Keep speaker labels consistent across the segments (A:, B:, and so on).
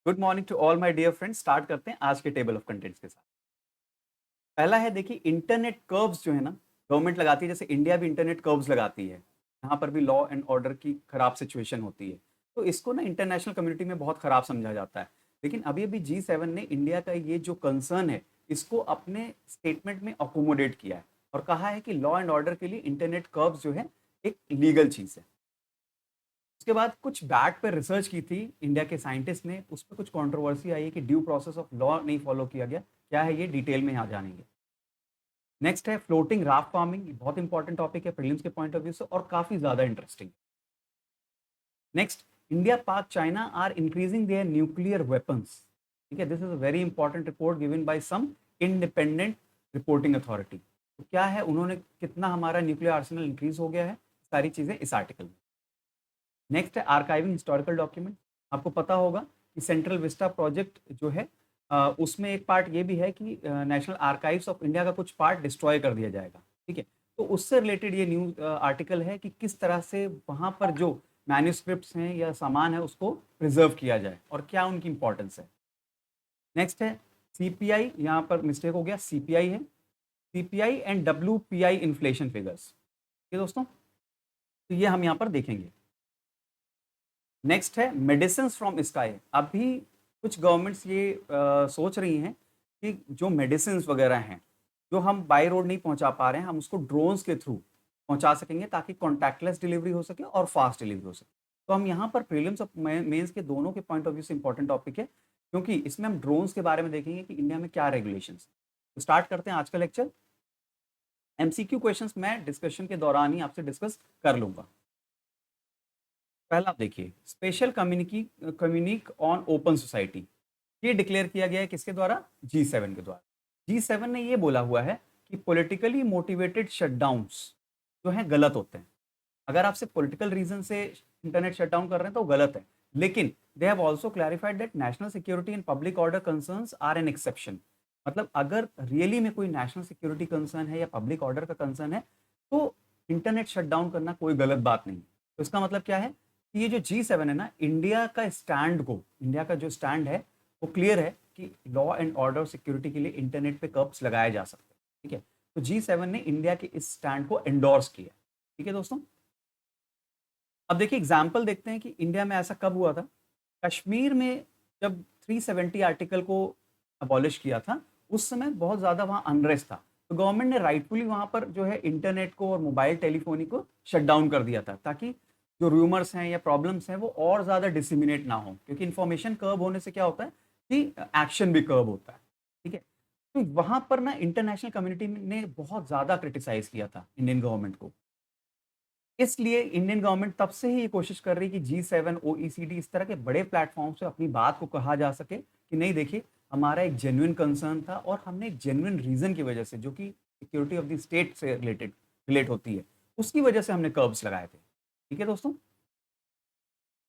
A: Good morning to all my dear friends. Start करते हैं आज के टेबल ऑफ कंटेंट्स के साथ। पहला है, देखिए, इंटरनेट कर्व्स जो है ना, गवर्नमेंट लगाती है। जैसे इंडिया भी इंटरनेट कर्व्स लगाती है, यहाँ पर भी लॉ एंड ऑर्डर की खराब सिचुएशन होती है। तो इसको ना इंटरनेशनल कम्युनिटी में बहुत खराब समझा जाता है। लेकिन अभी अभी G7 ने इंडिया का ये जो कंसर्न है, इसको अपने स्टेटमेंट में अकोमोडेट किया है और कहा है कि लॉ एंड ऑर्डर के लिए इंटरनेट कर्व्स जो है एक लीगल चीज़ है। उसके बाद कुछ बैट पर रिसर्च की थी इंडिया के साइंटिस्ट ने, उस पर कुछ कंट्रोवर्सी आई है कि ड्यू प्रोसेस ऑफ लॉ नहीं फॉलो किया गया। क्या है ये, डिटेल में यहाँ जानेंगे। नेक्स्ट है फ्लोटिंग राफ्ट फार्मिंग, बहुत इंपॉर्टेंट टॉपिक है प्रीलिम्स के पॉइंट ऑफ व्यू से और काफी ज्यादा interesting. Next, India Pak China are increasing their nuclear weapons. ठीक है, this is a very important report given by some independent reporting authority. तो क्या है, उन्होंने कितना हमारा न्यूक्लियर आर्सेनल इंक्रीज हो गया है, सारी चीजें इस आर्टिकल में। नेक्स्ट है आर्काइविंग हिस्टोरिकल डॉक्यूमेंट। आपको पता होगा कि सेंट्रल विस्टा प्रोजेक्ट जो है, उसमें एक पार्ट ये भी है कि नेशनल आर्काइव्स ऑफ इंडिया का कुछ पार्ट डिस्ट्रॉय कर दिया जाएगा। ठीक है, तो उससे रिलेटेड ये न्यूज आर्टिकल है कि किस तरह से वहाँ पर जो मैन्यूस्क्रिप्ट्स हैं या सामान है उसको प्रिजर्व किया जाए और क्या उनकी इंपॉर्टेंस है। नेक्स्ट है सीपीआई, यहाँ पर मिस्टेक हो गया, सीपीआई है। CPI and WPI inflation figures. ठीक है दोस्तों, तो ये हम यहाँ पर देखेंगे। नेक्स्ट है मेडिसिन फ्रॉम स्काई। अभी कुछ गवर्नमेंट्स ये सोच रही हैं कि जो मेडिसिन वगैरह हैं जो हम बाई रोड नहीं पहुंचा पा रहे हैं, हम उसको ड्रोन्स के थ्रू पहुंचा सकेंगे ताकि कॉन्टैक्टलेस डिलीवरी हो सके और फास्ट डिलीवरी हो सके। तो हम यहाँ पर प्रीलिम्स और मेंस के दोनों के पॉइंट ऑफ व्यू से इंपॉर्टेंट टॉपिक है, क्योंकि इसमें हम ड्रोन्स के बारे में देखेंगे कि इंडिया में क्या रेगुलेशंस। तो स्टार्ट करते हैं आज का लेक्चर। एमसीक्यू क्वेश्चंस मैं डिस्कशन के दौरान ही आपसे डिस्कस कर लूंगा। पहला आप देखिए, स्पेशल कम्युनिक ऑन ओपन सोसाइटी। ये डिक्लेयर किया गया है किसके द्वारा, G7 के द्वारा। G7 ने ये बोला हुआ है कि पॉलिटिकली मोटिवेटेड शटडाउन्स जो हैं गलत होते हैं। अगर आपसे पॉलिटिकल रीजन से इंटरनेट शटडाउन कर रहे हैं तो गलत है, लेकिन they have also clarified that national security and public order concerns are an exception. मतलब अगर रियली में कोई नेशनल सिक्योरिटी कंसर्न है या पब्लिक ऑर्डर का कंसर्न है तो इंटरनेट शटडाउन करना कोई गलत बात नहीं है। तो इसका मतलब क्या है कि ये जो G7 है ना, इंडिया का जो स्टैंड है वो क्लियर है कि लॉ एंड ऑर्डर सिक्योरिटी के लिए इंटरनेट पे कर्ब्स लगाए जा सकते हैं। ठीक है, तो G7 ने इंडिया के इस स्टैंड को एंडोर्स किया। ठीक है दोस्तों, अब देखिए एग्जाम्पल देखते हैं कि इंडिया में ऐसा कब हुआ था। कश्मीर में जब 370 आर्टिकल को अबॉलिश किया था, उस समय बहुत ज़्यादा वहाँ अनरेस्ट था। तो गवर्नमेंट ने राइटफुली वहाँ पर जो है इंटरनेट को और मोबाइल टेलीफोनी को शट डाउन कर दिया था, ताकि जो रूमर्स हैं या प्रॉब्लम्स हैं वो और ज़्यादा डिसिमिनेट ना हो, क्योंकि इन्फॉर्मेशन कर्व होने से क्या होता है कि एक्शन भी कर्व होता है। ठीक है, तो वहाँ पर ना इंटरनेशनल कम्युनिटी ने बहुत ज़्यादा क्रिटिसाइज किया था इंडियन गवर्नमेंट को। इसलिए इंडियन गवर्नमेंट तब से ही ये कोशिश कर रही है कि G7 OECD इस तरह के बड़े प्लेटफॉर्म से अपनी बात को कहा जा सके कि नहीं, देखिए, हमारा एक जेन्युइन कंसर्न था और हमने एक जेन्युइन रीजन की वजह से, जो कि सिक्योरिटी ऑफ द स्टेट से रिलेट होती है, उसकी वजह से हमने कर्ब्स लगाए थे। ठीक है दोस्तों,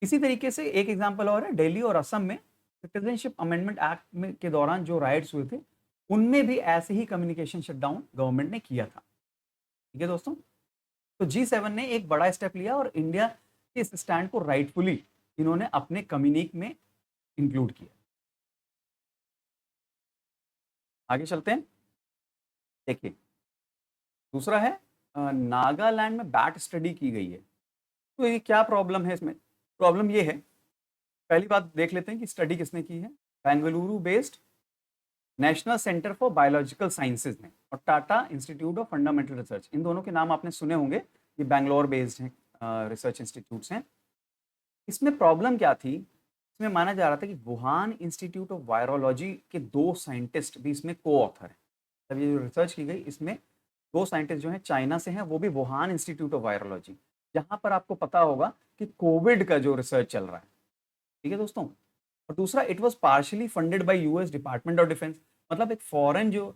A: इसी तरीके से एक एग्जांपल और है, दिल्ली और असम में सिटीजनशिप अमेंडमेंट एक्ट में के दौरान जो राइट्स हुए थे, उनमें भी ऐसे ही कम्युनिकेशन शटडाउन गवर्नमेंट ने किया था। ठीक है दोस्तों, तो G7 ने एक बड़ा स्टेप लिया और इंडिया के इस स्टैंड को राइटफुली इन्होंने अपने कम्युनिक में इंक्लूड किया। आगे चलते हैं, देखिए दूसरा है, नागालैंड में बैट स्टडी की गई है। तो ये क्या प्रॉब्लम है इसमें, प्रॉब्लम ये है, पहली बात देख लेते हैं कि स्टडी किसने की है। Bengaluru based National Centre for Biological Sciences ने और Tata Institute of Fundamental Research, इन दोनों के नाम आपने सुने होंगे, ये बैंगलोर बेस्ड हैं, रिसर्च इंस्टीट्यूट्स हैं। इसमें प्रॉब्लम क्या थी, इसमें माना जा रहा था कि वुहान इंस्टीट्यूट ऑफ वायरोलॉजी के दो साइंटिस्ट भी इसमें को ऑथर हैं। जब ये रिसर्च की गई, इसमें दो साइंटिस्ट जो हैं चाइना से हैं, वो भी वुहान इंस्टीट्यूट ऑफ वायरोलॉजी, जहाँ पर आपको पता होगा कि कोविड का जो रिसर्च चल रहा है। ठीक है दोस्तों, और दूसरा, it was partially funded by US department of defence. मतलब एक फॉरेन जो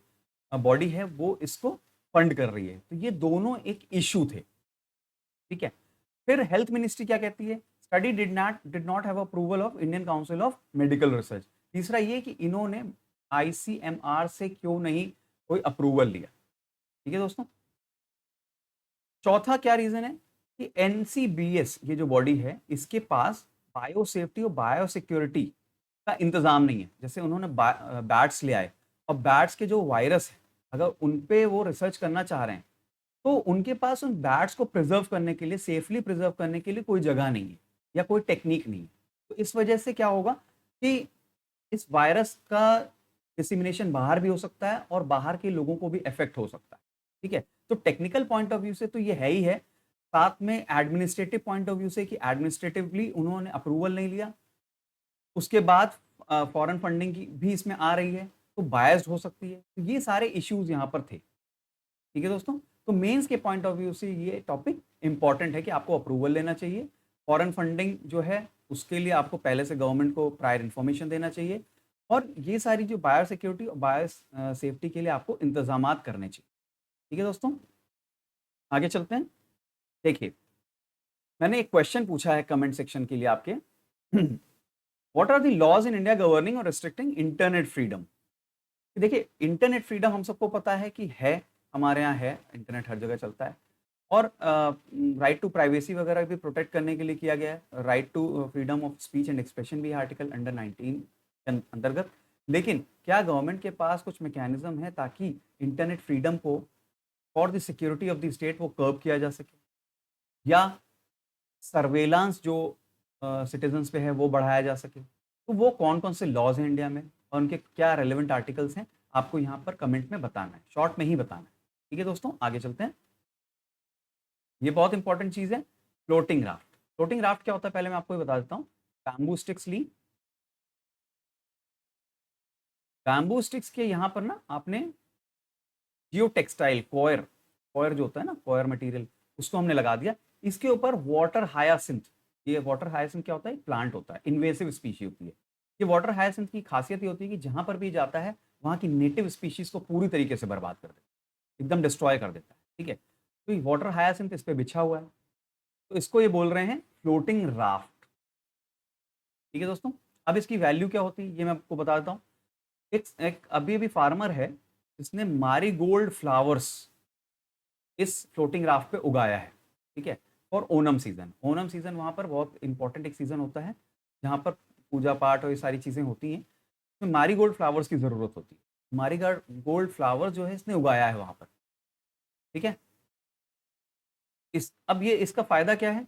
A: बॉडी है वो इसको फंड कर रही है। तो ये दोनों एक इशू थे। ठीक है, फिर हेल्थ मिनिस्ट्री क्या कहती है, study did not have approval of Indian council of medical research. तीसरा ये कि इन्होंने ICMR से क्यों नहीं कोई अप्रूवल लिया। ठीक है दोस्तों, चौथा क्या रीजन है कि NCBS ये जो बॉडी है, इसके पास बायो सेफ्टी और बायो सिक्योरिटी का इंतजाम नहीं है। जैसे उन्होंने बैट्स ले आए, और बैट्स के जो वायरस है, अगर उन पे वो रिसर्च करना चाह रहे हैं, तो उनके पास उन बैट्स को प्रिजर्व करने के लिए, सेफली प्रिजर्व करने के लिए कोई जगह नहीं है या कोई टेक्निक नहीं है। तो इस वजह से क्या होगा कि इस वायरस का डिसिमिनेशन बाहर भी हो सकता है और बाहर के लोगों को भी इफेक्ट हो सकता है। ठीक है, तो टेक्निकल पॉइंट ऑफ व्यू से तो ये है ही है, साथ में एडमिनिस्ट्रेटिव पॉइंट ऑफ व्यू से कि एडमिनिस्ट्रेटिवली उन्होंने अप्रूवल नहीं लिया, उसके बाद फॉरेन फंडिंग की भी इसमें आ रही है, तो बायस्ड हो सकती है। तो ये सारे इश्यूज यहाँ पर थे। ठीक है दोस्तों, तो मेंस के पॉइंट ऑफ व्यू से ये टॉपिक इंपॉर्टेंट है कि आपको अप्रूवल लेना चाहिए। फॉरेन फंडिंग जो है उसके लिए आपको पहले से गवर्नमेंट को प्रायर इन्फॉर्मेशन देना चाहिए, और ये सारी जो बायो सिक्योरिटी और बायो सेफ्टी के लिए आपको इंतजाम करने चाहिए। ठीक है दोस्तों, आगे चलते हैं। देखिए, मैंने एक क्वेश्चन पूछा है कमेंट सेक्शन के लिए आपके। What are the laws in India governing और रिस्ट्रिक्टिंग इंटरनेट फ्रीडम। देखिए, इंटरनेट फ्रीडम हम सबको पता है कि है, हमारे यहाँ है, इंटरनेट हर जगह चलता है, और राइट टू प्राइवेसी वगैरह भी प्रोटेक्ट करने के लिए किया गया है। Right to freedom of speech and expression भी है आर्टिकल अंडर 19 के अंतर्गत। लेकिन क्या गवर्नमेंट के पास कुछ मैकेनिज्म है ताकि इंटरनेट फ्रीडम को for the security of the state वो कर्ब किया जा सके, या सर्वेलांस जो सिटीजन्स पे है वो बढ़ाया जा सके? तो वो कौन कौन से लॉज हैं इंडिया में और उनके क्या रेलेवेंट आर्टिकल्स हैं, आपको यहाँ पर कमेंट में बताना है, शॉर्ट में ही बताना है। ठीक है दोस्तों, आगे चलते हैं। ये बहुत इंपॉर्टेंट चीज है, फ्लोटिंग राफ्ट। फ्लोटिंग राफ्ट क्या होता है, पहले मैं आपको ये बता देता हूँ। बैम्बू स्टिक्स ली, बैम्बू स्टिक्स के यहाँ पर ना आपने जियो टेक्सटाइल कॉयर, कॉयर जो होता है ना, कॉयर मटेरियल, उसको हमने लगा दिया। इसके ऊपर वाटर हायासिंथ, ये वाटर हायासिंथ क्या होता है, प्लांट होता है, इन्वेसिव स्पीशी होती है। ये वाटर हायासिंथ की खासियत ये होती है कि जहां पर भी जाता है वहां की नेटिव स्पीशीज को पूरी तरीके से बर्बाद कर देता है, एकदम डिस्ट्रॉय कर देता है। ठीक है, तो ये वाटर हायासिंथ इस पे बिछा हुआ है, तो इसको ये बोल रहे हैं फ्लोटिंग राफ्ट। ठीक है दोस्तों, अब इसकी वैल्यू क्या होती है ये मैं आपको बता देता हूँ। एक अभी अभी फार्मर है जिसने मारीगोल्ड फ्लावर्स इस फ्लोटिंग राफ्ट पे उगाया है। ठीक है, और ओनम सीजन, ओनम सीजन वहाँ पर बहुत इंपॉर्टेंट एक सीजन होता है जहाँ पर पूजा पाठ और ये सारी चीज़ें होती हैं, तो मारीगोल्ड फ्लावर्स की ज़रूरत होती है। मारीगोल्ड फ्लावर जो है इसने उगाया है वहाँ पर। ठीक है, इस अब ये इसका फायदा क्या है,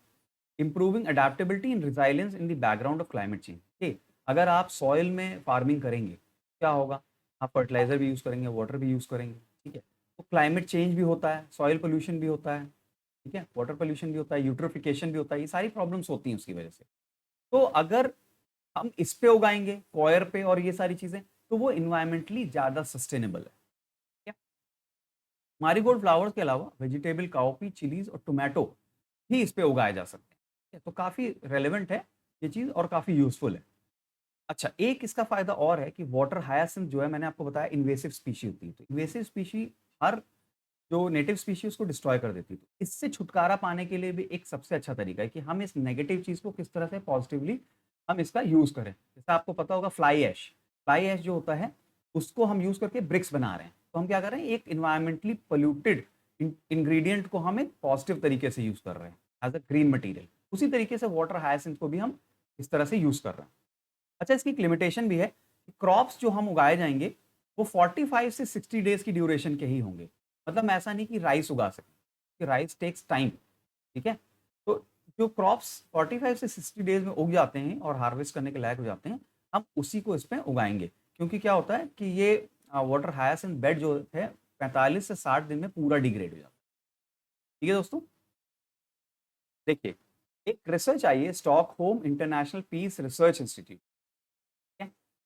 A: improving adaptability in resilience in the background of climate change. ठीक, अगर आप सॉइल में फार्मिंग करेंगे क्या होगा, आप फर्टिलाइजर भी यूज़ करेंगे, वाटर भी यूज़ करेंगे। ठीक है, तो क्लाइमेट चेंज भी होता है, सॉइल पोल्यूशन भी होता है, ठीक है, वाटर पोल्यूशन भी होता है, यूट्रोफिकेशन भी होता है, ये सारी प्रॉब्लम्स होती हैं उसकी वजह से। तो अगर हम इस पे उगाएंगे, कॉयर पे और ये सारी चीज़ें, तो वो इन्वायरमेंटली ज़्यादा सस्टेनेबल है। क्या, मारीगोल्ड फ्लावर्स के अलावा वेजिटेबल, काउपी, चिलीज और टोमेटो भी इस पे उगाए जा सकते हैं। ठीक है, तो काफ़ी रेलेवेंट है ये चीज़ और काफ़ी यूजफुल है। अच्छा, एक इसका फायदा और है कि वाटर हायासिंथ जो है, मैंने आपको बताया इन्वेसिव स्पीशी होती है, तो इन्वेसिव स्पीशी हर जो नेटिव स्पीशी उसको डिस्ट्रॉय कर देती है। तो इससे छुटकारा पाने के लिए भी एक सबसे अच्छा तरीका है कि हम इस नेगेटिव चीज़ को किस तरह से पॉजिटिवली हम इसका यूज़ करें। जैसे आपको पता होगा फ्लाई ऐश, फ्लाई ऐश जो होता है उसको हम यूज़ करके ब्रिक्स बना रहे हैं। तो हम क्या कर रहे हैं, एक इन्वायरमेंटली पोल्यूटेड इंग्रेडिएंट को हम एक पॉजिटिव तरीके से यूज़ कर रहे हैं एज अ ग्रीन मटीरियल। उसी तरीके से वाटर हायासिंथ को भी हम इस तरह से यूज़ कर रहे हैं। अच्छा, इसकी एक लिमिटेशन भी है कि क्रॉप्स जो हम उगाए जाएंगे वो 45 से 60 डेज की ड्यूरेशन के ही होंगे। मतलब ऐसा नहीं कि राइस उगा सकें, कि राइस टेक्स टाइम। ठीक है, तो जो क्रॉप्स 45 से 60 डेज में उग जाते हैं और हार्वेस्ट करने के लायक हो जाते हैं, हम उसी को इस पे उगाएंगे। क्योंकि क्या होता है कि ये वाटर हायासिंथ बेड जो है 45 से 60 दिन में पूरा डिग्रेड हो जाता है। ठीक है दोस्तों, देखिए, एक रिसर्च आई है Stockholm International Peace Research Institute,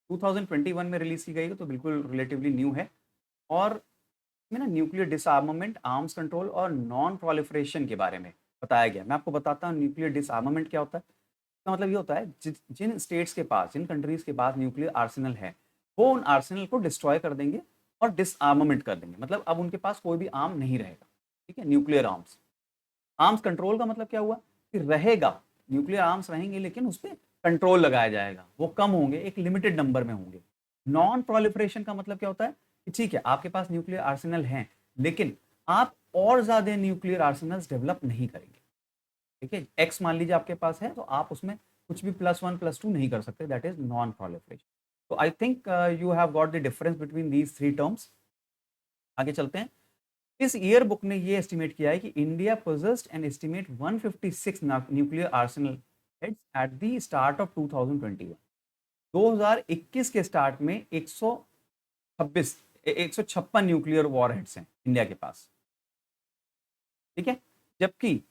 A: 2021 में रिलीज की गई है, तो बिल्कुल रिलेटिवली न्यू है। और इसमें ना न्यूक्लियर डिसआर्मामेंट, आर्म्स कंट्रोल और नॉन प्रोलिफरेशन के बारे में बताया गया। मैं आपको बताता हूँ न्यूक्लियर डिसआर्मामेंट क्या होता है। इसका मतलब ये होता है जिन स्टेट्स के पास, जिन कंट्रीज के पास न्यूक्लियर आर्सेनल है, वो उन आर्सेनल को डिस्ट्रॉय कर देंगे और डिसआर्मामेंट कर देंगे। मतलब अब उनके पास कोई भी आर्म नहीं रहेगा। ठीक है, न्यूक्लियर आर्म्स। आर्म्स कंट्रोल का मतलब क्या हुआ कि रहेगा, न्यूक्लियर आर्म्स रहेंगे लेकिन उस पर कंट्रोल लगाया जाएगा, वो कम होंगे, एक लिमिटेड नंबर में होंगे। नॉन प्रोलिफरेशन का मतलब क्या होता है कि ठीक है, आपके पास न्यूक्लियर आर्सेनल हैं लेकिन आप और ज्यादा न्यूक्लियर आर्सेनल्स डेवलप नहीं करेंगे। ठीक है, एक्स मान लीजिए आपके पास है, तो आप उसमें कुछ भी +1 +2 नहीं कर सकते, दैट इज नॉन प्रोलिफरेशन। तो I think you have got the difference between these three terms. आगे चलते हैं। इस ईयर बुक ने ये एस्टिमेट किया है कि India possessed an estimate 156 nuclear Arsenal heads at the start of 2021। 2021 के स्टार्ट में 156 न्यूक्लियर वॉर हेड्स हैं इंडिया के पास, ठीक है, जबकि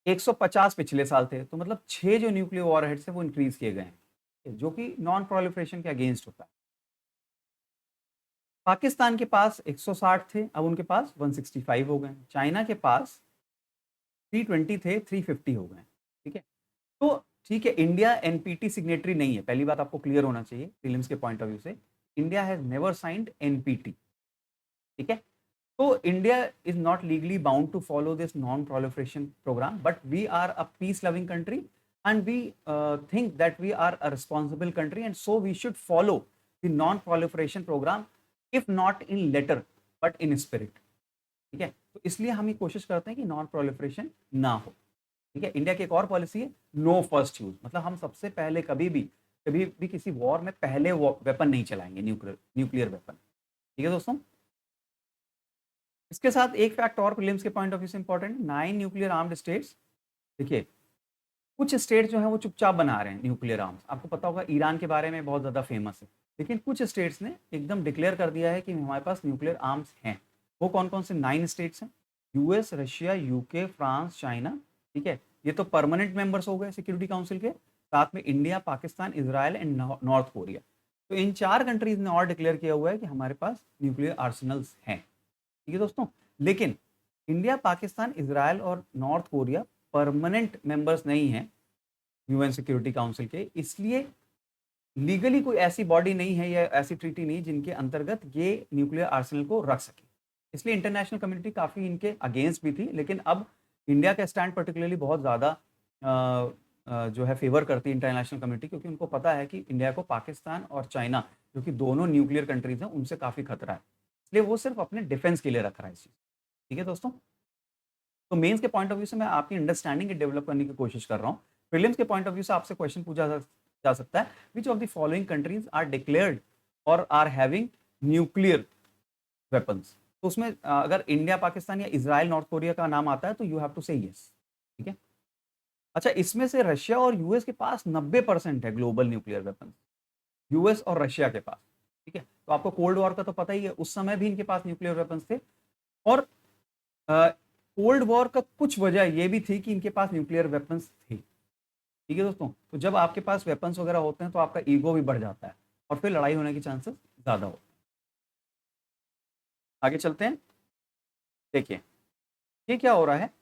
A: 150 पिछले साल थे। तो मतलब 6 जो न्यूक्लियर वॉर हेड्स हैं वो इंक्रीज किए गए हैं, जो कि नॉन प्रोलिफरेशन के अगेंस्ट होता है। पाकिस्तान के पास 160 थे, अब उनके पास 165 हो गए। चाइना के पास 320 थे, 350 हो गए, ठीक है। तो ठीक है, इंडिया एनपीटी सिग्नेटरी नहीं है, पहली बात आपको क्लियर होना चाहिए प्रीलिम्स के पॉइंट ऑफ व्यू से। India has never signed NPT, ठीक है। तो India is not legally bound to follow this non proliferation programme, but we are a peace loving country and we think that we are a responsible country, and so we should follow the non proliferation program, if not in letter but in spirit, ठीक है। तो इसलिए हम ये कोशिश करते हैं कि नॉन प्रोलिफरेशन ना हो, ठीक है। इंडिया की एक और पॉलिसी है, नो फर्स्ट यूज, मतलब हम सबसे पहले कभी भी किसी वॉर में पहले वेपन नहीं चलाएंगे, न्यूक्लियर वेपन, ठीक है दोस्तों। इसके साथ एक फैक्ट और प्रीलिम्स के पॉइंट ऑफ व्यू से इंपॉर्टेंट, 9 न्यूक्लियर आर्म्ड स्टेट्स, देखिए कुछ स्टेट्स जो है वो चुपचाप बना रहे हैं न्यूक्लियर आर्म्स। आपको पता होगा ईरान के बारे में बहुत ज़्यादा फेमस है, लेकिन कुछ स्टेट्स ने एकदम डिक्लेयर कर दिया है कि हमारे पास न्यूक्लियर आर्म्स हैं। वो कौन कौन से 9 स्टेट्स हैं? US, Russia, UK, France, China, ठीक है। ये तो परमानेंट मेंबर्स हो गए सिक्योरिटी काउंसिल के, साथ में India, Pakistan, Israel and north Korea. तो इन 4 कंट्रीज ने और डिक्लेयर किया हुआ है कि हमारे पास न्यूक्लियर आर्सेनल्स हैं, ठीक है दोस्तों। लेकिन इंडिया, पाकिस्तान, इसराइल और नॉर्थ कोरिया परमानेंट मेंबर्स नहीं हैं यूएन सिक्योरिटी काउंसिल के, इसलिए लीगली कोई ऐसी बॉडी नहीं है या ऐसी ट्रीटी नहीं जिनके अंतर्गत ये न्यूक्लियर आर्सेनल को रख सके। इसलिए इंटरनेशनल कम्युनिटी काफ़ी इनके अगेंस्ट भी थी, लेकिन अब इंडिया का स्टैंड पर्टिकुलरली बहुत ज़्यादा जो है फेवर करती है इंटरनेशनल कम्युनिटी, क्योंकि उनको पता है कि इंडिया को पाकिस्तान और चाइना, जो कि दोनों न्यूक्लियर कंट्रीज हैं, उनसे काफ़ी खतरा है। इसलिए वो सिर्फ अपने डिफेंस के लिए रख रहा है इस चीज़, ठीक है दोस्तों। तो मेंस के पॉइंट ऑफ व्यू से मैं आपकी अंडरस्टैंडिंग डेवलप करने की कोशिश कर रहा हूँ। प्रीलिम्स के पॉइंट ऑफ व्यू से आपसे क्वेश्चन पूछा जा सकता है, which of the following countries are declared और आर हैविंग न्यूक्लियर वेपन्स। तो उसमें अगर इंडिया, पाकिस्तान या इजराइल, नॉर्थ कोरिया का नाम आता है तो यू हैव टू से यस, ठीक है। अच्छा, इसमें से रशिया और यूएस के पास 90% है ग्लोबल न्यूक्लियर वेपन, यूएस और रशिया के पास, ठीक है। तो आपको कोल्ड वॉर का तो पता ही है, उस समय भी इनके पास न्यूक्लियर वेपन्स थे। और कोल्ड वॉर का कुछ वजह ये भी थी कि इनके पास न्यूक्लियर वेपन्स थे, ठीक है दोस्तों। तो जब आपके पास वेपन्स वगैरह होते हैं तो आपका ईगो भी बढ़ जाता है और फिर लड़ाई होने के चांसेस ज़्यादा होते हैं। आगे चलते हैं। देखिए ये क्या हो रहा है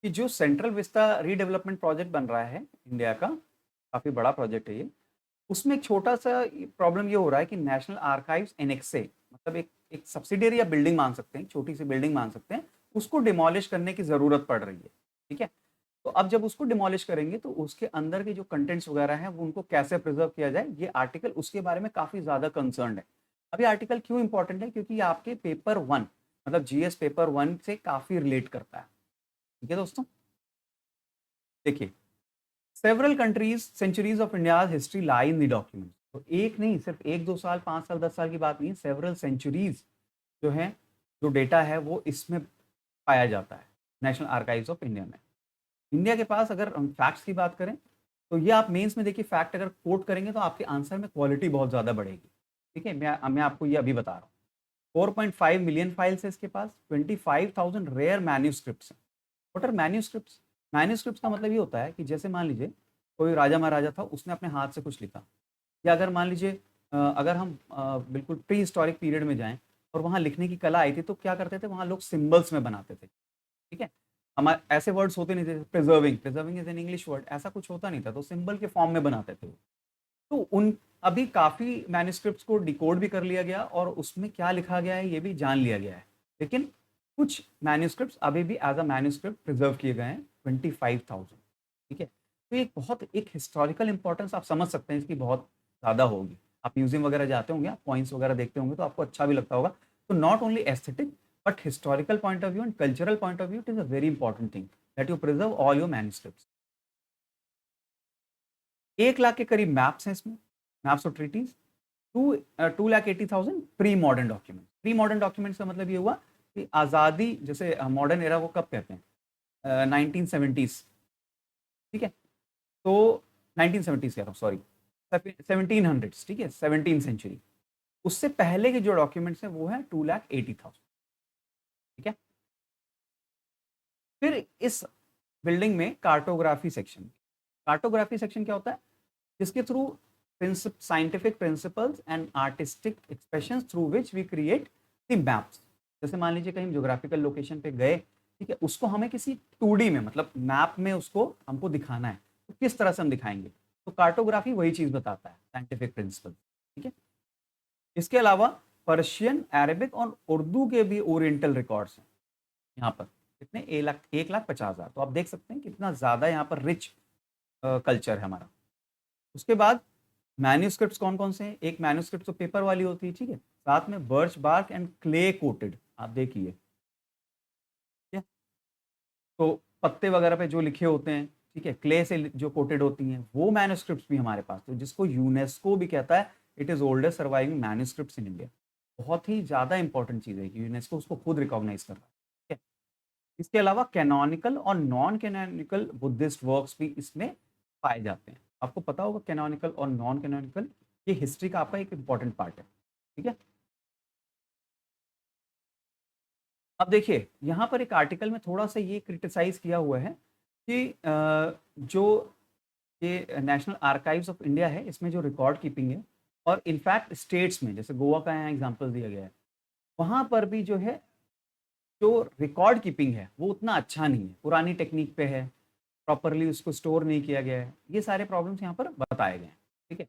A: कि जो सेंट्रल विस्ता रीडेवलपमेंट प्रोजेक्ट बन रहा है इंडिया का, काफ़ी बड़ा प्रोजेक्ट है ये, उसमें एक छोटा सा प्रॉब्लम ये हो रहा है कि नेशनल आर्काइव्स एनेक्से, मतलब एक सब्सिडियरी या बिल्डिंग मान सकते हैं, छोटी सी बिल्डिंग मान सकते हैं, उसको डिमोलिश करने की ज़रूरत पड़ रही है, ठीक है। तो अब जब उसको डिमोलिश करेंगे तो उसके अंदर के जो कंटेंट्स वगैरह हैं वो उनको कैसे प्रिजर्व किया जाए, ये आर्टिकल उसके बारे में काफ़ी ज़्यादा कंसर्न है। अब ये आर्टिकल क्यों इंपॉर्टेंट है? क्योंकि ये आपके पेपर 1, मतलब जीएस पेपर 1 से काफ़ी रिलेट करता है, ठीक है दोस्तों। देखिए, several countries centuries of India's history lie in the document. तो एक नहीं, सिर्फ 1-2 साल, 5 साल, 10 साल की बात नहीं है, सेवरल सेंचुरीज जो है, जो डेटा है वो इसमें पाया जाता है नेशनल आर्काइव्स ऑफ इंडिया में। इंडिया के पास अगर हम फैक्ट्स की बात करें तो ये आप मेंस में देखिए, फैक्ट अगर कोट करेंगे तो आपके आंसर में क्वालिटी बहुत ज़्यादा बढ़ेगी, ठीक है। मैं आपको ये अभी बता रहा हूँ। 4.5 मिलियन फाइल्स है इसके पास, 25,000 रेयर मैन्यूस्क्रिप्ट्स हैं। What are manuscripts? मैन्यूस्क्रिप्ट्स का मतलब ये होता है कि जैसे मान लीजिए कोई राजा महाराजा था, उसने अपने हाथ से कुछ लिखा, या अगर मान लीजिए अगर हम बिल्कुल प्री हिस्टोरिक पीरियड में जाएं और वहाँ लिखने की कला आई थी, तो क्या करते थे, वहाँ लोग सिंबल्स में बनाते थे, ठीक है। हमारे ऐसे वर्ड्स होते नहीं थे, preserving, preserving is an English word, ऐसा कुछ होता नहीं था, तो सिंबल के फॉर्म में बनाते थे वो। तो उन अभी काफ़ी मैन्यूस्क्रिप्ट्स को डिकोड भी कर लिया गया और उसमें क्या लिखा गया है ये भी जान लिया गया है, लेकिन कुछ मैन्यूस्क्रिप्ट्स अभी भी एज अ मैन्यूस्क्रिप्ट प्रिजर्व किए गए हैं, 25,000, ठीक है। तो एक बहुत एक हिस्टोरिकल इंपॉर्टेंस आप समझ सकते हैं इसकी, बहुत ज़्यादा होगी। आप म्यूजियम वगैरह जाते होंगे, आप पॉइंट्स वगैरह देखते होंगे तो आपको अच्छा भी लगता होगा। तो not only aesthetic but historical point of view and cultural point of view, it is a very important thing that you preserve all your manuscripts. 1 lakh के करीब मैप्स हैं इसमें, मैप्स और treaties. 2,80,000 pre modern document. Pre modern documents का मतलब ये हुआ कि आज़ादी, जैसे मॉडर्न एरा को कब कहते हैं, 1970s, ठीक है, तो 1970s कह रहा हूँ, सॉरी, 1700s, ठीक है, 17th सेंचुरी। उससे पहले के जो डॉक्यूमेंट्स हैं वो है 2,80,000, ठीक है। फिर इस बिल्डिंग में कार्टोग्राफी सेक्शन, कार्टोग्राफी सेक्शन क्या होता है, जिसके through scientific principles and artistic expression through which we create the maps. जैसे मान लीजिए कहीं ज्योग्राफिकल लोकेशन पे गए, ठीक है, उसको हमें किसी 2D में, मतलब मैप में उसको हमको दिखाना है, तो किस तरह से हम दिखाएंगे, तो कार्टोग्राफी वही चीज बताता है, साइंटिफिक प्रिंसिपल, ठीक है। इसके अलावा पर्शियन, अरेबिक और उर्दू के भी ओरिएंटल रिकॉर्ड्स हैं यहाँ पर। कितने, 1,50,000। तो आप देख सकते हैं कितना ज़्यादा यहाँ पर रिच कल्चर है हमारा। उसके बाद मैन्यूस्क्रिप्ट्स कौन कौन से हैं, एक मैन्यूस्क्रिप्ट तो पेपर वाली होती है, ठीक है, साथ में birch bark and clay coated, आप देखिए, ठीक है, तो पत्ते वगैरह पे जो लिखे होते हैं, ठीक है, क्ले से जो कोटेड होती हैं, वो मैन्यूस्क्रिप्ट्स भी हमारे पास, तो जिसको यूनेस्को भी कहता है it is oldest surviving manuscripts in India. बहुत ही ज़्यादा इंपॉर्टेंट चीज़ है कि यूनेस्को उसको खुद रिकॉग्नाइज कर रहा है, ठीक है। इसके अलावा कैनोनिकल और नॉन कैनोनिकल बुद्धिस्ट वर्क्स भी इसमें पाए जाते हैं। आपको पता होगा कैनोनिकल और नॉन कैनोनिकल, ये हिस्ट्री का आपका एक इंपॉर्टेंट पार्ट है, ठीक है। अब देखिए यहाँ पर एक आर्टिकल में थोड़ा सा ये क्रिटिसाइज किया हुआ है कि जो ये नेशनल आर्काइव्स ऑफ इंडिया है, इसमें जो रिकॉर्ड कीपिंग है, और इनफैक्ट स्टेट्स में, जैसे गोवा का यहाँ एग्जाम्पल दिया गया है, वहाँ पर भी जो है, जो रिकॉर्ड कीपिंग है वो उतना अच्छा नहीं है, पुरानी टेक्निक पे है, प्रॉपरली उसको स्टोर नहीं किया गया है, ये सारे प्रॉब्लम्स यहाँ पर बताए गए हैं, ठीक है।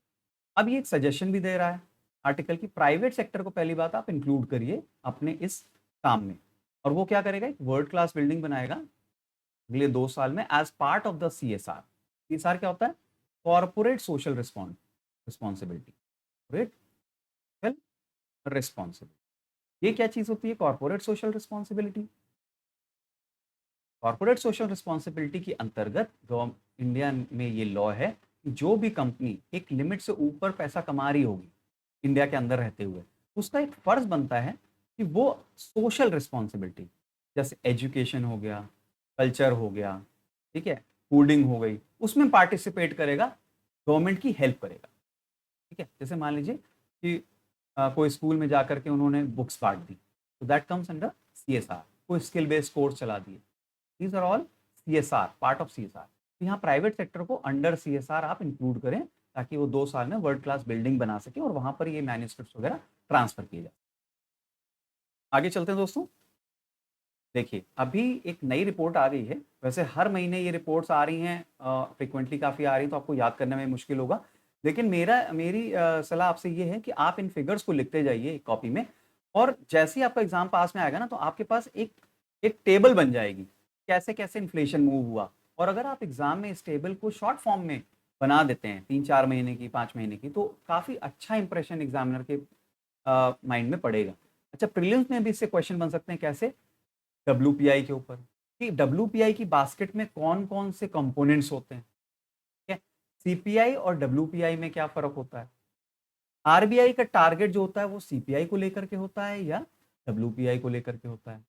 A: अब ये एक सजेशन भी दे रहा है आर्टिकल की, प्राइवेट सेक्टर को पहली बात आप इंक्लूड करिए अपने इस काम में, और वो क्या करेगा, एक वर्ल्ड क्लास बिल्डिंग बनाएगा अगले 2 साल में as part of the CSR। CSR क्या होता है, corporate social responsibility, corporate responsibility. ये क्या चीज होती है corporate social responsibility? Corporate social responsibility के अंतर्गत इंडिया में ये लॉ है कि जो भी कंपनी एक लिमिट से ऊपर पैसा कमा रही होगी इंडिया के अंदर रहते हुए, उसका एक फर्ज बनता है कि वो सोशल रिस्पॉन्सिबिलिटी, जैसे एजुकेशन हो गया, कल्चर हो गया, ठीक है, फूडिंग हो गई, उसमें पार्टिसिपेट करेगा, गवर्नमेंट की हेल्प करेगा, ठीक है। जैसे मान लीजिए कि कोई स्कूल में जाकर के उन्होंने बुक्स बांट दी, तो दैट कम्स अंडर CSR। कोई स्किल बेस्ड कोर्स चला दिए, these are all CSR, part of CSR। तो यहाँ प्राइवेट सेक्टर को अंडर CSR आप इंक्लूड करें, ताकि वो 2 साल में वर्ल्ड क्लास बिल्डिंग बना सके और वहां पर ये मैन्यूस्क्रिप्ट वगैरह ट्रांसफर किए जाए। आगे चलते हैं दोस्तों। देखिए अभी एक नई रिपोर्ट आ गई है, वैसे हर महीने ये रिपोर्ट्स आ रही हैं, फ्रिक्वेंटली काफ़ी आ रही हैं, तो आपको याद करने में मुश्किल होगा, लेकिन मेरी सलाह आपसे ये है कि आप इन फिगर्स को लिखते जाइए एक कॉपी में, और जैसे ही आपका एग्जाम पास में आएगा ना, तो आपके पास एक एक टेबल बन जाएगी, कैसे कैसे इन्फ्लेशन मूव हुआ। और अगर आप एग्जाम में इस टेबल को शॉर्ट फॉर्म में बना देते हैं, 3-4 महीने की, 5 महीने की, तो काफ़ी अच्छा इंप्रेशन एग्जामिनर के माइंड में पड़ेगा। अच्छा, प्रीलिम्स में भी इससे क्वेश्चन बन सकते हैं, कैसे, WPI के ऊपर, कि WPI की बास्केट में कौन कौन से कंपोनेंट्स होते हैं, ठीक है, CPI और WPI में क्या फर्क होता है, RBI का टारगेट जो होता है वो CPI को लेकर के होता है या WPI को लेकर के होता है।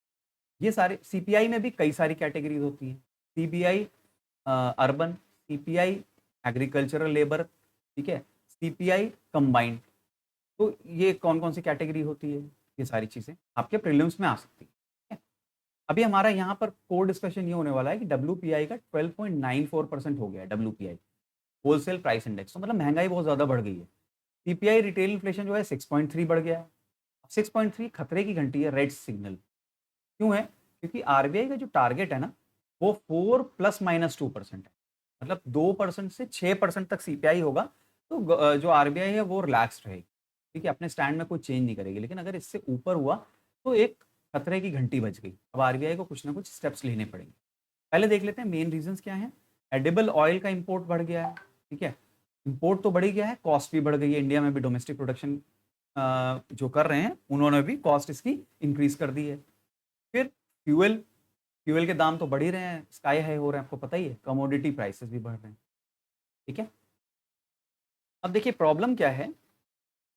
A: ये सारे, CPI में भी कई सारी कैटेगरीज होती हैं, CPI urban, CPI agricultural labour, ठीक है, CPI कंबाइंड। तो ये कौन कौन सी कैटेगरी होती है, ये सारी चीज़ें आपके प्रीलिम्स में आ सकती है, ठीक है? अभी हमारा यहाँ पर कोर डिस्कशन ये होने वाला है कि WPI का 12.94% हो गया है, WPI होलसेल प्राइस इंडेक्स, तो मतलब महंगाई बहुत ज़्यादा बढ़ गई है। CPI रिटेल इन्फ्लेशन जो है 6.3 बढ़ गया है। 6.3 खतरे की घंटी है, रेड सिग्नल। क्यों है? क्योंकि RBI का जो टारगेट है ना, वो 4 ±2% है, मतलब 2% से 6% तक CPI होगा, तो जो RBI है वो रिलैक्स रहेगी, ठीक है, अपने स्टैंड में कोई चेंज नहीं करेगी। लेकिन अगर इससे ऊपर हुआ तो एक खतरे की घंटी बज गई, अब RBI को कुछ ना कुछ स्टेप्स लेने पड़ेंगे। पहले देख लेते हैं मेन रीजंस क्या हैं। एडिबल ऑयल का इंपोर्ट बढ़ गया है, ठीक है, इंपोर्ट तो बढ़ ही गया है, कॉस्ट भी बढ़ गई है, इंडिया में भी डोमेस्टिक प्रोडक्शन जो कर रहे हैं उन्होंने भी कॉस्ट इसकी इंक्रीज कर दी है। फिर फ्यूल फ्यूल के दाम तो बढ़ ही रहे हैं, स्काई हाई हो रहे हैं, आपको पता ही है, कमोडिटी प्राइसेस भी बढ़ रहे हैं, ठीक है। अब देखिए प्रॉब्लम क्या है,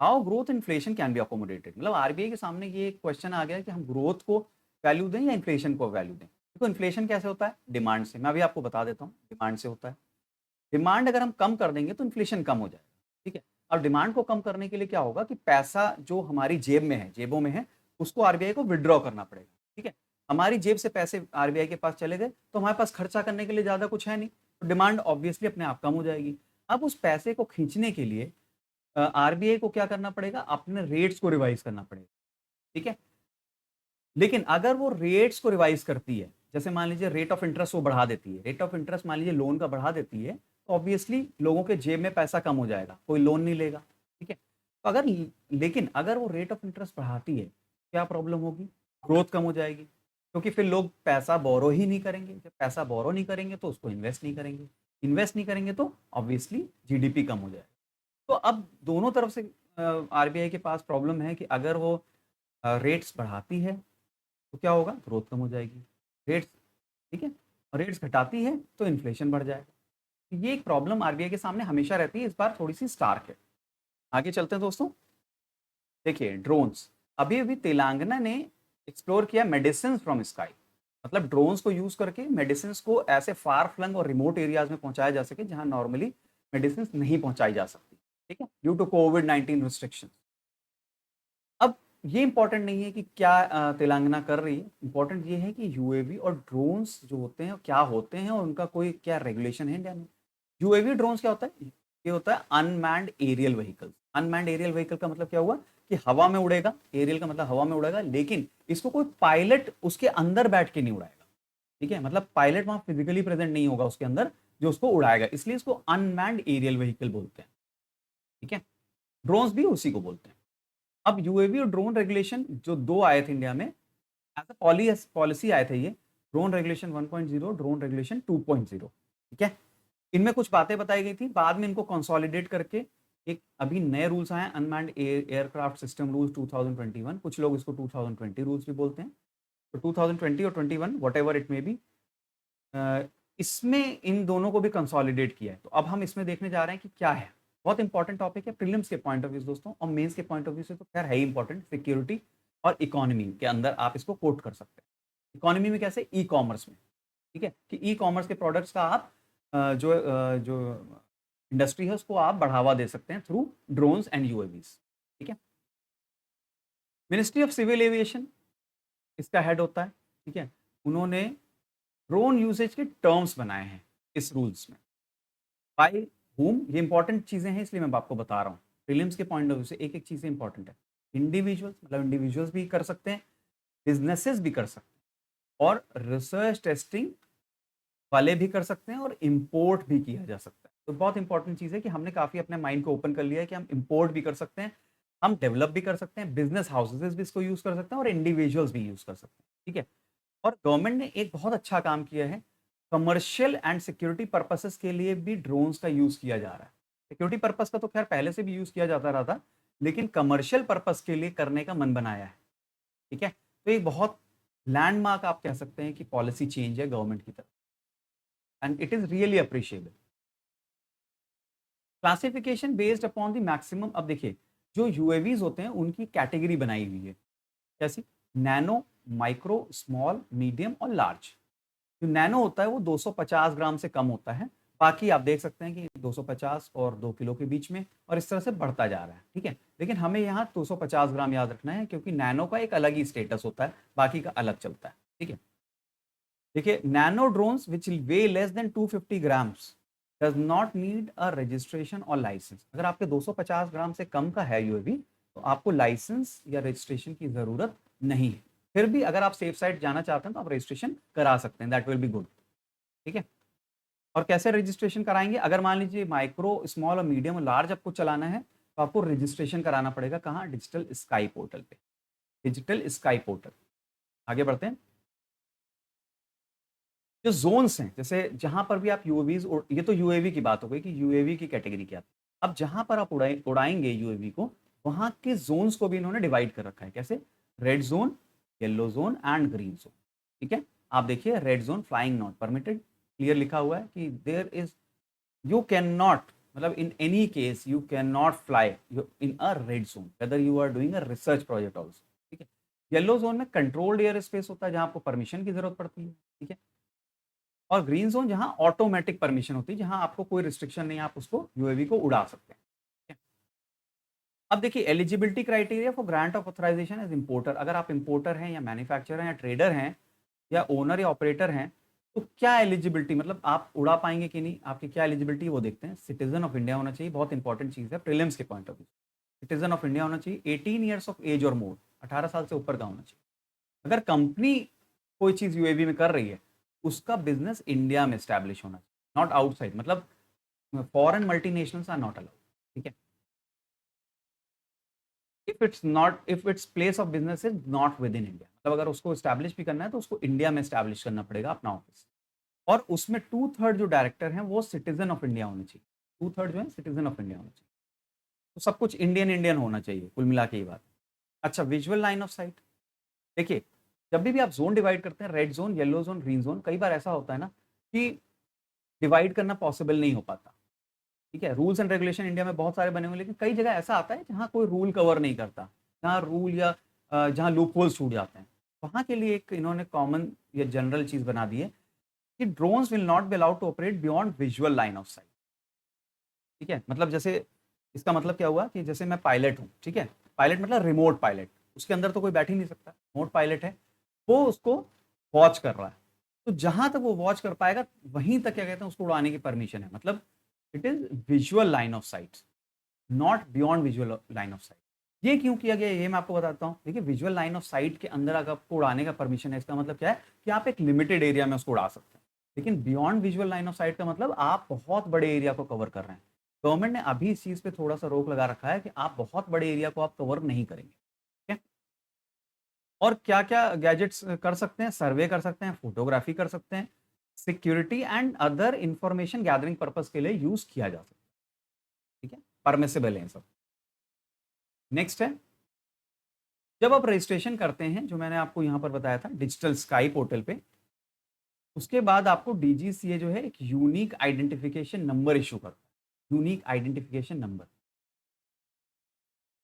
A: how growth inflation can be accommodated, मतलब आरबीआई के सामने ये क्वेश्चन आ गया कि हम ग्रोथ को वैल्यू दें या इन्फ्लेशन को वैल्यू दें। देखो इन्फ्लेशन कैसे होता है, डिमांड से, मैं अभी आपको बता देता हूँ, डिमांड से होता है। डिमांड अगर हम कम कर देंगे तो इन्फ्लेशन कम हो जाएगा, ठीक है। और डिमांड को कम करने के लिए क्या होगा कि पैसा जो हमारी जेब में है, जेबों में है, उसको आरबीआई को विड्रॉ करना पड़ेगा, ठीक है। हमारी जेब से पैसे आरबीआई के पास चले गए तो हमारे पास खर्चा करने के लिए ज़्यादा कुछ है नहीं, तो डिमांड ऑब्वियसली अपने आप कम हो जाएगी। अब उस पैसे को खींचने के लिए आरबीआई को क्या करना पड़ेगा, अपने रेट्स को रिवाइज करना पड़ेगा, ठीक है। लेकिन अगर वो रेट्स को रिवाइज करती है, जैसे मान लीजिए रेट ऑफ इंटरेस्ट वो बढ़ा देती है, रेट ऑफ इंटरेस्ट मान लीजिए लोन का बढ़ा देती है, तो ऑब्वियसली लोगों के जेब में पैसा कम हो जाएगा, कोई लोन नहीं लेगा, ठीक है। तो अगर, लेकिन अगर वो रेट ऑफ इंटरेस्ट बढ़ाती है, क्या प्रॉब्लम होगी, ग्रोथ कम हो जाएगी, क्योंकि फिर लोग पैसा बोरो ही नहीं करेंगे, जब पैसा बोरो नहीं करेंगे तो उसको इन्वेस्ट नहीं करेंगे, इन्वेस्ट नहीं करेंगे तो ऑब्वियसली जीडीपी कम हो जाएगा। तो अब दोनों तरफ से आरबीआई के पास प्रॉब्लम है कि अगर वो रेट्स बढ़ाती है तो क्या होगा, ग्रोथ कम हो जाएगी, रेट्स, ठीक है, और रेट्स घटाती है तो इन्फ्लेशन बढ़ जाएगा। तो ये एक प्रॉब्लम आरबीआई के सामने हमेशा रहती है, इस बार थोड़ी सी स्टार्क है। आगे चलते हैं दोस्तों। देखिए ड्रोन्स, अभी अभी तेलंगाना ने एक्सप्लोर किया मेडिसिन फ्रॉम स्काई, मतलब ड्रोन्स को यूज करके मेडिसिन को ऐसे फार फ्लंग और रिमोट एरियाज में पहुंचाया जा सके जहां नॉर्मली मेडिसिन नहीं पहुंचाई जा सकती, ठीक है, ड्यू टू कोविड-19 रिस्ट्रिक्शन। अब ये इंपॉर्टेंट नहीं है कि क्या तेलंगाना कर रही है, इंपॉर्टेंट ये है कि यूएवी और ड्रोन्स जो होते हैं क्या होते हैं और उनका कोई क्या रेगुलेशन है इंडिया में। यूएवी ड्रोन्स क्या होता है, ये होता है unmanned aerial vehicle. Unmanned aerial vehicle का मतलब क्या हुआ कि हवा में उड़ेगा, एरियल का मतलब हवा में उड़ेगा, लेकिन इसको कोई पायलट उसके अंदर बैठ के नहीं उड़ाएगा, ठीक है, मतलब पायलट वहां फिजिकली प्रेजेंट नहीं होगा उसके अंदर जो उसको उड़ाएगा, इसलिए इसको अनमैन्ड एरियल व्हीकल बोलते हैं, ठीक है। ड्रोन्स भी उसी को बोलते हैं। अब यूएवी और ड्रोन रेगुलेशन जो दो आए थे इंडिया में, एज अ पॉलिसी आए थे ये, ड्रोन रेगुलेशन 1.0, ड्रोन रेगुलेशन 2.0, ठीक है। इनमें कुछ बातें बताई गई थी, बाद में इनको कंसोलिडेट करके एक अभी नए रूल्स आए, अनमैन्ड एयरक्राफ्ट सिस्टम रूल्स 2021, कुछ लोग इसको 2020 रूल्स भी बोलते हैं। तो 2020 और 21 what ever it may be, इसमें इन दोनों को भी कंसोलिडेट किया है। तो अब हम इसमें देखने जा रहे हैं कि क्या है, बहुत इंपॉर्टेंट टॉपिक है प्रीलिम्स के पॉइंट ऑफ व्यू दोस्तों, और मेंस के पॉइंट ऑफ व्यू से तो खैर है ही इंपॉर्टेंट, सिक्योरिटी और इकोनॉमी के अंदर आप इसको कोट कर सकते हैं। इकोनॉमी में कैसे, ई कॉमर्स में, ठीक है, कि ई कॉमर्स के प्रोडक्ट्स का आप जो इंडस्ट्री है उसको आप बढ़ावा दे सकते हैं थ्रू ड्रोन्स एंड यूएवीज, ठीक है। मिनिस्ट्री ऑफ सिविल एविएशन इसका हेड होता है, ठीक है, उन्होंने ड्रोन यूसेज के टर्म्स बनाए हैं इस रूल्स में, बाय होम, ये इंपॉर्टेंट चीजें हैं इसलिए मैं आपको बता रहा हूँ, प्रीलिम्स के पॉइंट ऑफ व्यू से एक एक चीजें इंपॉर्टेंट है। इंडिविजुअल्स, मतलब इंडिविजुअल्स भी कर सकते हैं, बिजनेसेस भी कर सकते हैं, और रिसर्च टेस्टिंग वाले भी कर सकते हैं, और इम्पोर्ट भी किया जा सकता है। तो बहुत इंपॉर्टेंट चीज़ है कि हमने काफ़ी अपने माइंड को ओपन कर लिया है कि हम इम्पोर्ट भी कर सकते हैं, हम डेवलप भी कर सकते हैं, बिजनेस हाउसेज भी इसको यूज़ कर सकते हैं और इंडिविजुअल्स भी यूज़ कर सकते हैं, ठीक है। और गवर्नमेंट ने एक बहुत अच्छा काम किया है, कमर्शियल एंड सिक्योरिटी पर्पसेस के लिए भी ड्रोन्स का यूज़ किया जा रहा है। सिक्योरिटी पर्पस का तो खैर पहले से भी यूज़ किया जाता रहा था, लेकिन कमर्शियल पर्पस के लिए करने का मन बनाया है, ठीक है। तो एक बहुत लैंडमार्क आप कह सकते हैं कि पॉलिसी चेंज है गवर्नमेंट की तरफ, and it is really appreciable. Classification based upon the maximum, अब देखिए जो यूएवीज होते हैं उनकी कैटेगरी बनाई हुई है, कैसी, नैनो, माइक्रो, स्मॉल, मीडियम और लार्ज। जो नैनो होता है वो 250 ग्राम से कम होता है, बाकी आप देख सकते हैं कि 250 और 2 किलो के बीच में, और इस तरह से बढ़ता जा रहा है, ठीक है। लेकिन हमें यहाँ 250 ग्राम याद रखना है, क्योंकि नैनो का एक अलग ही स्टेटस होता है, बाकी का अलग चलता है, ठीक है। देखिए nano drones which way less than 250 grams does not need a registration और लाइसेंस। अगर आपके 250 ग्राम से कम का है यूएवी तो आपको लाइसेंस या रजिस्ट्रेशन की जरूरत नहीं है। फिर भी अगर आप सेफ साइड जाना चाहते हैं तो आप रजिस्ट्रेशन करा सकते हैं, दैट विल बी गुड, ठीक है। और कैसे रजिस्ट्रेशन कराएंगे, अगर मान लीजिए माइक्रो, स्मॉल और मीडियम और लार्ज आपको चलाना है तो आपको रजिस्ट्रेशन कराना पड़ेगा, कहाँ, डिजिटल स्काई पोर्टल पे, डिजिटल स्काई पोर्टल। आगे बढ़ते हैं। जो जोन्स हैं, जैसे जहां पर भी आप यूएवीज, ये तो यूएवी की बात हो गई कि यूएवी की कैटेगरी क्या थी। अब जहां पर आप उड़ाएंगे यूएवी को, वहां के जोन्स को भी इन्होंने डिवाइड कर रखा है, कैसे, red zone, yellow zone and green zone, ठीक है। आप देखिए red zone flying not permitted, clear लिखा हुआ है कि there is, you can not मतलब in any case you can not fly in a red zone whether you are doing a research project also, ठीक है। येलो जोन में controlled air space होता है जहाँ आपको परमिशन की जरूरत पड़ती है, ठीक है। और ग्रीन जोन जहाँ ऑटोमेटिक परमिशन होती है, जहाँ आपको कोई रिस्ट्रिक्शन नहीं है, आप उसको यूएवी को उड़ा सकते हैं, ठीक है। अब देखिए eligibility criteria for grant of authorisation as importer, अगर आप इम्पोर्टर हैं या मैन्युफैक्चरर हैं या ट्रेडर हैं या ओनर या ऑपरेटर हैं, तो क्या एलिजिबिलिटी, मतलब आप उड़ा पाएंगे कि नहीं, आपकी क्या एलिजिबिलिटी वो देखते हैं। सिटीजन ऑफ इंडिया होना चाहिए, बहुत इंपॉर्टेंट चीज़ है प्रीलिम्स के point of view. Citizen of India होना चाहिए, 18 ईयर्स ऑफ एज और मोर, 18 साल से ऊपर का होना चाहिए। अगर कंपनी कोई चीज़ यूएवी में कर रही है, उसका बिजनेस इंडिया में स्टैब्लिश होना चाहिए, नॉट आउटसाइड, मतलब foreign multinationals are not allowed, ठीक है। If its place of business is not within India, मतलब अगर उसको स्टैब्लिश भी करना है तो उसको इंडिया में स्टैब्लिश करना पड़ेगा अपना ऑफिस। और उसमें 2/3 जो डायरेक्टर हैं वो सिटीजन ऑफ इंडिया होने चाहिए, 2/3 जो है सिटीजन ऑफ इंडिया होना चाहिए। तो सब कुछ इंडियन इंडियन होना चाहिए, कुल मिला के ये बात। अच्छा, विजुअल लाइन ऑफ साइट, देखिए जब भी आप जोन डिवाइड करते हैं, red zone, yellow zone, green zone, कई बार ऐसा होता है ना कि डिवाइड करना पॉसिबल नहीं हो पाता, ठीक है। रूल्स एंड रेगुलेशन इंडिया में बहुत सारे बने हुए हैं, लेकिन कई जगह ऐसा आता है जहाँ कोई रूल कवर नहीं करता, जहाँ रूल या जहाँ लूप होल्स छूट जाते हैं। वहाँ के लिए एक इन्होंने कॉमन या जनरल चीज़ बना दी है कि drones will not be allowed to operate beyond visual line of sight, ठीक है। मतलब जैसे इसका मतलब क्या हुआ कि जैसे मैं पायलट हूँ, ठीक है, पायलट मतलब रिमोट पायलट, उसके अंदर तो कोई बैठ ही नहीं सकता, रिमोट पायलट है, वो उसको वॉच कर रहा है, तो जहां तक वो वॉच कर पाएगा वहीं तक क्या कहते हैं उसको उड़ाने की परमिशन है, मतलब it is visual line of site, not beyond visual line of site. ये क्यों किया गया ये मैं आपको बताता हूँ। देखिए विजुअल लाइन ऑफ साइट के अंदर अगर आपको उड़ाने का परमिशन है, इसका मतलब क्या है कि आप एक लिमिटेड एरिया में उसको उड़ा सकते हैं, लेकिन beyond visual line of site का मतलब आप बहुत बड़े एरिया को कवर कर रहे हैं। गवर्नमेंट ने अभी इस चीज पे थोड़ा सा रोक लगा रखा है कि आप बहुत बड़े एरिया को आप कवर नहीं करेंगे, ठीक है। और क्या क्या गैजेट्स कर सकते हैं, सर्वे कर सकते हैं, फोटोग्राफी कर सकते हैं, security and other information gathering purpose के लिए यूज किया जा सकता है, ठीक है, परमिसेबल है सब। नेक्स्ट है, जब आप रजिस्ट्रेशन करते हैं, जो मैंने आपको यहाँ पर बताया था डिजिटल स्काई पोर्टल पे, उसके बाद आपको डीजीसीए जो है एक यूनिक आइडेंटिफिकेशन नंबर इशू करता है, यूनिक आइडेंटिफिकेशन नंबर,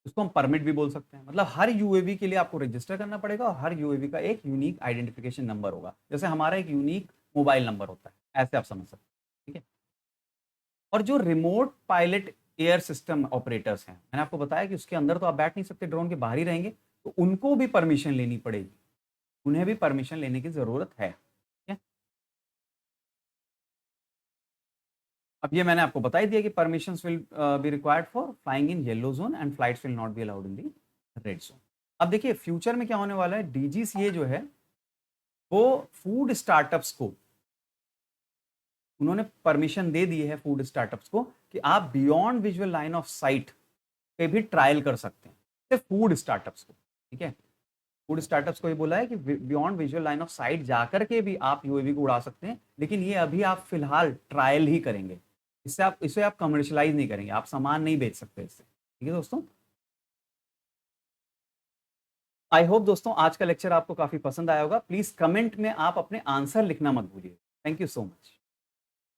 A: उसको हम परमिट भी बोल सकते हैं। मतलब हर यूएवी के लिए आपको रजिस्टर करना पड़ेगा और हर यूएवी का एक यूनिक आइडेंटिफिकेशन नंबर होगा, जैसे हमारा एक यूनिक मोबाइल नंबर होता है, ऐसे आप समझ सकते हैं, ठीक है। और जो remote pilot air system operators हैं, मैंने आपको बताया कि उसके अंदर तो आप बैठ नहीं सकते, ड्रोन के बाहर ही रहेंगे, तो उनको भी परमिशन लेनी पड़ेगी, उन्हें भी परमिशन लेने की जरूरत है, ठीक है? अब ये मैंने आपको बता ही दिया कि permissions will be required for flying in yellow zone and flights will not be allowed in the red zone. अब देखिए फ्यूचर में क्या होने वाला है, डीजीसीए जो है वो फूड स्टार्टअप्स को, उन्होंने परमिशन दे दी है फूड स्टार्टअप्स को कि आप beyond visual line of site पे भी ट्रायल कर सकते हैं, सिर्फ फूड स्टार्टअप्स को, ठीक है। फूड स्टार्टअप्स को ये बोला है कि beyond visual line of site जाकर के भी आप यूएवी को उड़ा सकते हैं, लेकिन ये अभी आप फिलहाल ट्रायल ही करेंगे, इसे आप कमर्शियलाइज नहीं करेंगे, आप सामान नहीं बेच सकते इससे, ठीक है दोस्तों। आई होप दोस्तों आज का लेक्चर आपको काफी पसंद आया होगा। प्लीज कमेंट में आप अपने आंसर लिखना मत भूलिए। Thank you so much.